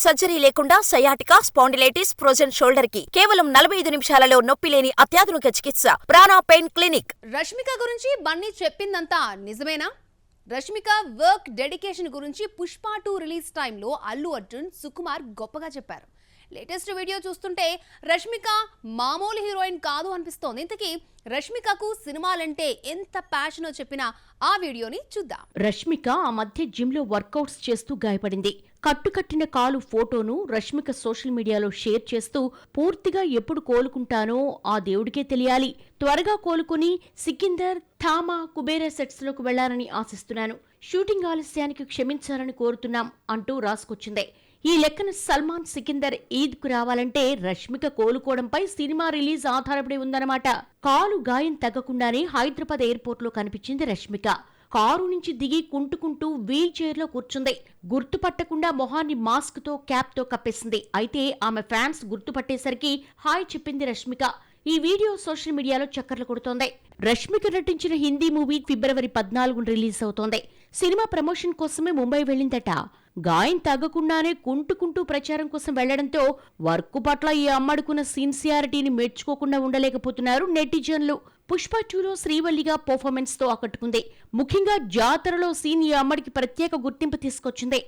Surgery లేకుండా sciatica, spondylitis, frozen shoulder కి కేవలం 45 నిమిషాలలో నొప్పి లేని అత్యాధునిక చికిత్స ప్రాణ పెయిన్ క్లినిక్. రష్మిక గురించి బన్నీ చెప్పిందంతా నిజమేనా? రష్మిక వర్క్ డెడికేషన్ గురించి పుష్ప 2 రిలీజ్ టైంలో అల్లు అర్జున్, సుకుమార్ గొప్పగా చెప్పారు. లేటెస్ట్ వీడియో చూస్తుంటే రష్మిక మామూలు హీరోయిన్ కాదు అనిపిస్తోంది. ఇంతకీ రష్మికకు సినిమాలంటే ఎంత ప్యాషనో చెప్పిన ఆ వీడియోని చూద్దాం. రష్మిక ఆ మధ్య జిమ్ లో వర్కౌట్స్ చేస్తూ గాయపడింది. కట్టుకట్టిన కాలు ఫోటోను రష్మిక సోషల్ మీడియాలో షేర్ చేస్తూ పూర్తిగా ఎప్పుడు కోలుకుంటానో ఆ దేవుడికే తెలియాలి, త్వరగా కోలుకుని సికిందర్, థామా, కుబేరా సెట్స్ లోకి వెళ్లాలని ఆశిస్తున్నాను, షూటింగ్ ఆలస్యానికి క్షమించాలని కోరుతున్నాం అంటూ రాసుకొచ్చింది. ఈ లెక్కన సల్మాన్, సికిందర్ ఈద్ కు రావాలంటే రష్మిక కోలుకోవడంపై సినిమా రిలీజ్ ఆధారపడి ఉందన్నమాట. కాలు గాయం తగ్గకుండానే హైదరాబాద్ ఎయిర్పోర్ట్ లో కనిపించింది రష్మిక. కారు నుంచి దిగి కుంటుకుంటూ వీల్ చైర్ లో కూర్చుంది. గుర్తుపట్టకుండా మొహాన్ని మాస్క్ తో, క్యాప్ తో కప్పేసింది. అయితే ఆమె ఫ్యాన్స్ గుర్తుపట్టేసరికి హాయ్ చెప్పింది రష్మిక. ఈ వీడియో సోషల్ మీడియాలో చక్కర్లు కొడుతోంది. రష్మిక నటించిన హిందీ మూవీ ఫిబ్రవరి 14 రిలీజ్ అవుతోంది. సినిమా ప్రమోషన్ కోసమే ముంబై వెళ్లిందట. గాయం తగ్గకుండానే కుంటుకుంటూ ప్రచారం కోసం వెళ్లడంతో వర్క్ పట్ల ఈ అమ్మడుకున్న సిన్సియారిటీని మెచ్చుకోకుండా ఉండలేకపోతున్నారు నెటిజన్లు. పుష్ప 2లో శ్రీవల్లిగా పర్ఫార్మెన్స్ తో ఆకట్టుకుంది. ముఖ్యంగా జాతరలో సీన్ ఈ అమ్మడికి ప్రత్యేక గుర్తింపు తీసుకొచ్చింది.